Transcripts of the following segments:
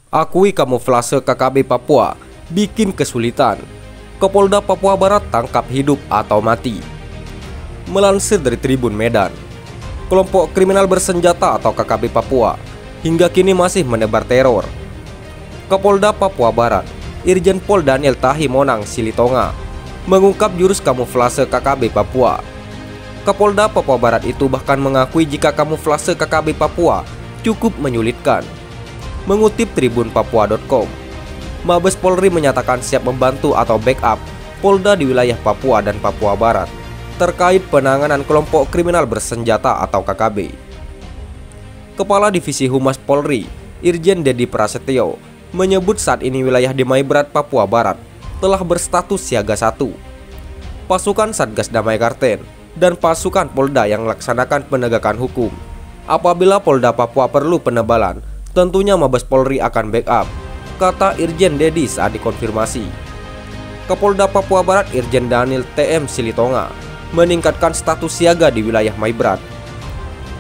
Akui kamuflase KKB Papua bikin kesulitan. Kapolda Papua Barat tangkap hidup atau mati. Melansir dari Tribun Medan, kelompok kriminal bersenjata atau KKB Papua hingga kini masih menebar teror. Kapolda Papua Barat, Irjen Pol Daniel Tahi Monang Silitonga, mengungkap jurus kamuflase KKB Papua. Kapolda Papua Barat itu bahkan mengakui jika kamuflase KKB Papua cukup menyulitkan. Mengutip tribunpapua.com, Mabes Polri menyatakan siap membantu atau backup Polda di wilayah Papua dan Papua Barat terkait penanganan kelompok kriminal bersenjata atau KKB. Kepala Divisi Humas Polri, Irjen Dedi Prasetyo, menyebut saat ini wilayah di Maibrat, Papua Barat telah berstatus siaga 1. Pasukan Satgas Damai Karten dan pasukan Polda yang melaksanakan penegakan hukum. Apabila Polda Papua perlu penebalan, tentunya Mabes Polri akan backup, kata Irjen Dedi saat dikonfirmasi. Kapolda Papua Barat Irjen Daniel TM Silitonga meningkatkan status siaga di wilayah Maibrat.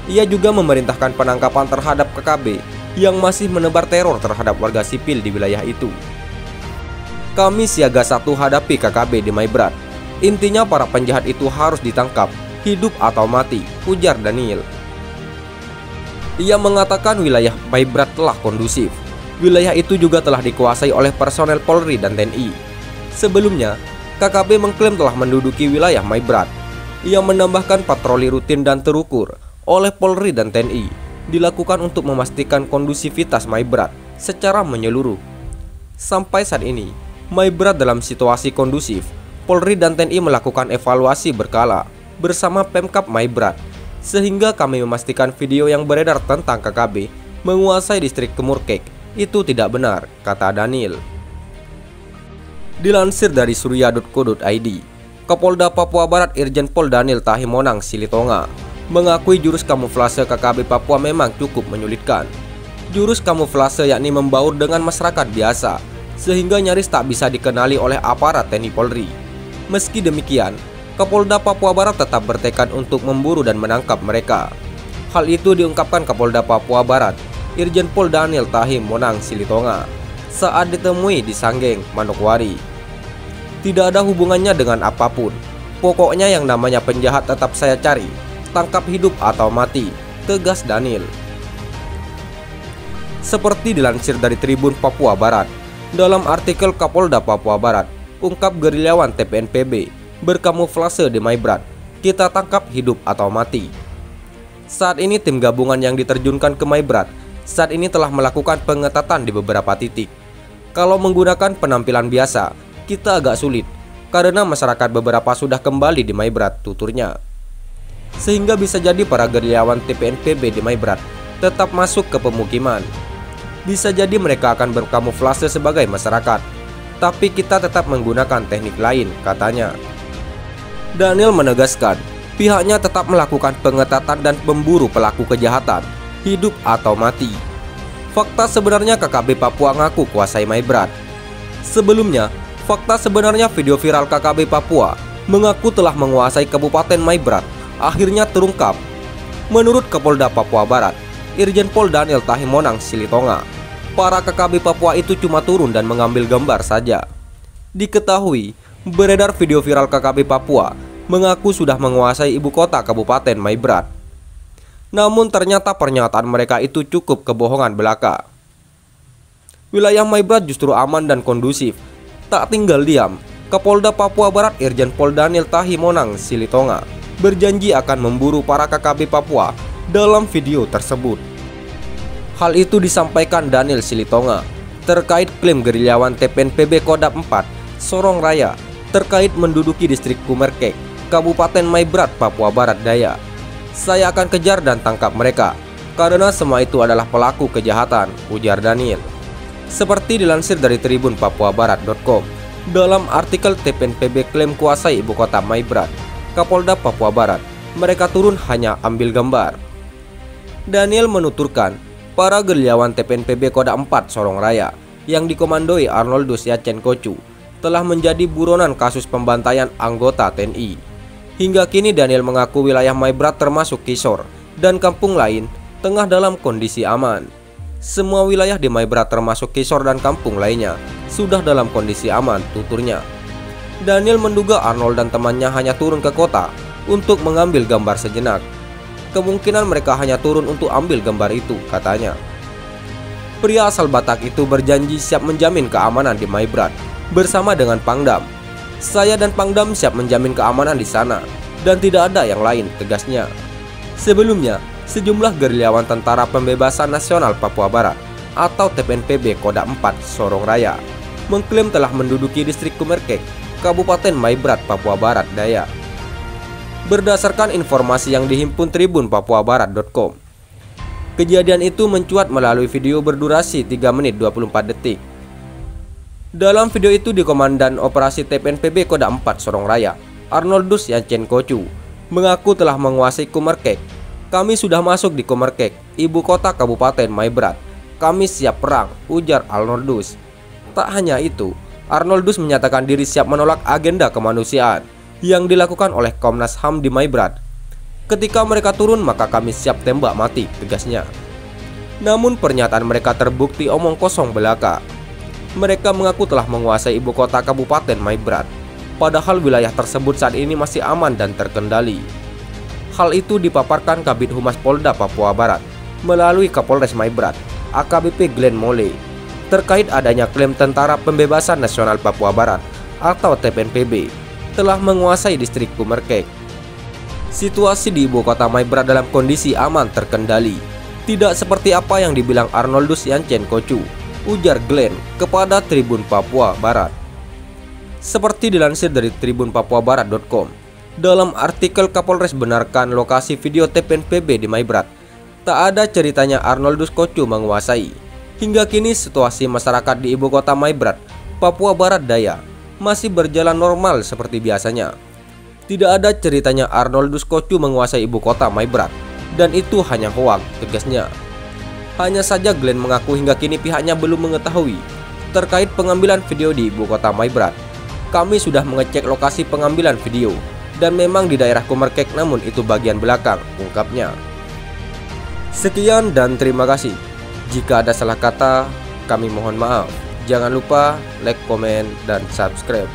Ia juga memerintahkan penangkapan terhadap KKB yang masih menebar teror terhadap warga sipil di wilayah itu. Kami siaga 1 hadapi KKB di Maibrat. Intinya para penjahat itu harus ditangkap, hidup atau mati, ujar Daniel. Ia mengatakan wilayah Maibrat telah kondusif. Wilayah itu juga telah dikuasai oleh personel Polri dan TNI. Sebelumnya, KKB mengklaim telah menduduki wilayah Maibrat. Ia menambahkan patroli rutin dan terukur oleh Polri dan TNI dilakukan untuk memastikan kondusivitas Maibrat secara menyeluruh. Sampai saat ini, Maibrat dalam situasi kondusif. Polri dan TNI melakukan evaluasi berkala bersama Pemkab Maibrat, sehingga kami memastikan video yang beredar tentang KKB menguasai distrik Kemurkek itu tidak benar, kata Daniel. Dilansir dari surya.co.id, Kapolda Papua Barat Irjen Pol Daniel Tahi Monang Silitonga mengakui jurus kamuflase KKB Papua memang cukup menyulitkan. Jurus kamuflase yakni membaur dengan masyarakat biasa, sehingga nyaris tak bisa dikenali oleh aparat TNI Polri. Meski demikian, Kapolda Papua Barat tetap bertekad untuk memburu dan menangkap mereka. Hal itu diungkapkan Kapolda Papua Barat, Irjen Pol Daniel Tahi Monang Silitonga, saat ditemui di Sanggeng, Manokwari. Tidak ada hubungannya dengan apapun. Pokoknya yang namanya penjahat tetap saya cari, tangkap hidup atau mati, tegas Daniel. Seperti dilansir dari Tribun Papua Barat, dalam artikel Kapolda Papua Barat, ungkap gerilyawan TPNPB berkamuflase di Maibrat, kita tangkap hidup atau mati. Saat ini tim gabungan yang diterjunkan ke Maibrat saat ini telah melakukan pengetatan di beberapa titik. Kalau menggunakan penampilan biasa, kita agak sulit karena masyarakat beberapa sudah kembali di Maibrat, tuturnya. Sehingga bisa jadi para gerilyawan TPNPB di Maibrat tetap masuk ke pemukiman. Bisa jadi mereka akan berkamuflase sebagai masyarakat, tapi kita tetap menggunakan teknik lain, katanya. Daniel menegaskan, pihaknya tetap melakukan pengetatan dan memburu pelaku kejahatan, hidup atau mati. Fakta sebenarnya KKB Papua ngaku kuasai Maibrat. Sebelumnya, fakta sebenarnya video viral KKB Papua mengaku telah menguasai Kabupaten Maibrat akhirnya terungkap. Menurut Kapolda Papua Barat, Irjen Pol Daniel Tahi Monang Silitonga, para KKB Papua itu cuma turun dan mengambil gambar saja. Diketahui, beredar video viral KKB Papua mengaku sudah menguasai ibu kota Kabupaten Maibrat. Namun ternyata pernyataan mereka itu cukup kebohongan belaka. Wilayah Maibrat justru aman dan kondusif. Tak tinggal diam, Kapolda Papua Barat Irjen Pol Daniel Tahi Monang Silitonga berjanji akan memburu para KKB Papua dalam video tersebut. Hal itu disampaikan Daniel Silitonga terkait klaim gerilyawan TPNPB Kodam 4 Sorong Raya terkait menduduki distrik Kumerkek, Kabupaten Maibrat, Papua Barat Daya. Saya akan kejar dan tangkap mereka, karena semua itu adalah pelaku kejahatan, ujar Daniel. Seperti dilansir dari tribunpapuabarat.com, dalam artikel TPNPB klaim kuasai ibu kota Maibrat, Kapolda Papua Barat, mereka turun hanya ambil gambar. Daniel menuturkan, para gerilyawan TPNPB Kodam 4 Sorong Raya yang dikomandoi Arnoldus Yatsenkocu telah menjadi buronan kasus pembantaian anggota TNI. Hingga kini Daniel mengaku wilayah Maibrat termasuk Kisor dan kampung lain tengah dalam kondisi aman. Semua wilayah di Maibrat termasuk Kisor dan kampung lainnya sudah dalam kondisi aman, tuturnya. Daniel menduga Arnold dan temannya hanya turun ke kota untuk mengambil gambar sejenak. Kemungkinan mereka hanya turun untuk ambil gambar itu, katanya. Pria asal Batak itu berjanji siap menjamin keamanan di Maibrat bersama dengan Pangdam. Saya dan Pangdam siap menjamin keamanan di sana dan tidak ada yang lain, tegasnya. Sebelumnya, sejumlah gerilyawan Tentara Pembebasan Nasional Papua Barat atau TPNPB Kodam 4 Sorong Raya mengklaim telah menduduki distrik Kumerkek, Kabupaten Maibrat, Papua Barat Daya. Berdasarkan informasi yang dihimpun Tribun Papuabarat.com, kejadian itu mencuat melalui video berdurasi 3 menit 24 detik. Dalam video itu, di Komandan Operasi TPNPB Kodam 4 Sorong Raya, Arnoldus Yancen Kocu, mengaku telah menguasai Kumerkek. Kami sudah masuk di Kumerkek, ibu kota Kabupaten Maibrat. Kami siap perang, ujar Arnoldus. Tak hanya itu, Arnoldus menyatakan diri siap menolak agenda kemanusiaan yang dilakukan oleh Komnas HAM di Maibrat. Ketika mereka turun maka kami siap tembak mati, tegasnya. Namun pernyataan mereka terbukti omong kosong belaka. Mereka mengaku telah menguasai ibu kota Kabupaten Maibrat, padahal wilayah tersebut saat ini masih aman dan terkendali. Hal itu dipaparkan Kabid Humas Polda Papua Barat melalui Kapolres Maibrat, AKBP Glenn Mole, terkait adanya klaim Tentara Pembebasan Nasional Papua Barat atau TPNPB telah menguasai distrik Kumerkek. Situasi di ibu kota Maibrat dalam kondisi aman terkendali. Tidak seperti apa yang dibilang Arnoldus Yancen Kocu, ujar Glenn kepada Tribun Papua Barat. Seperti dilansir dari Tribun Papuabarat.com, dalam artikel Kapolres benarkan lokasi video TPNPB di Maibrat. Tak ada ceritanya Arnoldus Kocu menguasai. Hingga kini situasi masyarakat di ibu kota Maibrat, Papua Barat Daya, masih berjalan normal seperti biasanya. Tidak ada ceritanya Arnoldus Kocu menguasai ibu kota Maibrat, dan itu hanya hoak, tegasnya. Hanya saja Glenn mengaku hingga kini pihaknya belum mengetahui terkait pengambilan video di ibu kota Maibrat. Kami sudah mengecek lokasi pengambilan video, dan memang di daerah Kumerkek, namun itu bagian belakang, ungkapnya. Sekian dan terima kasih. Jika ada salah kata, kami mohon maaf. Jangan lupa like, komen, dan subscribe.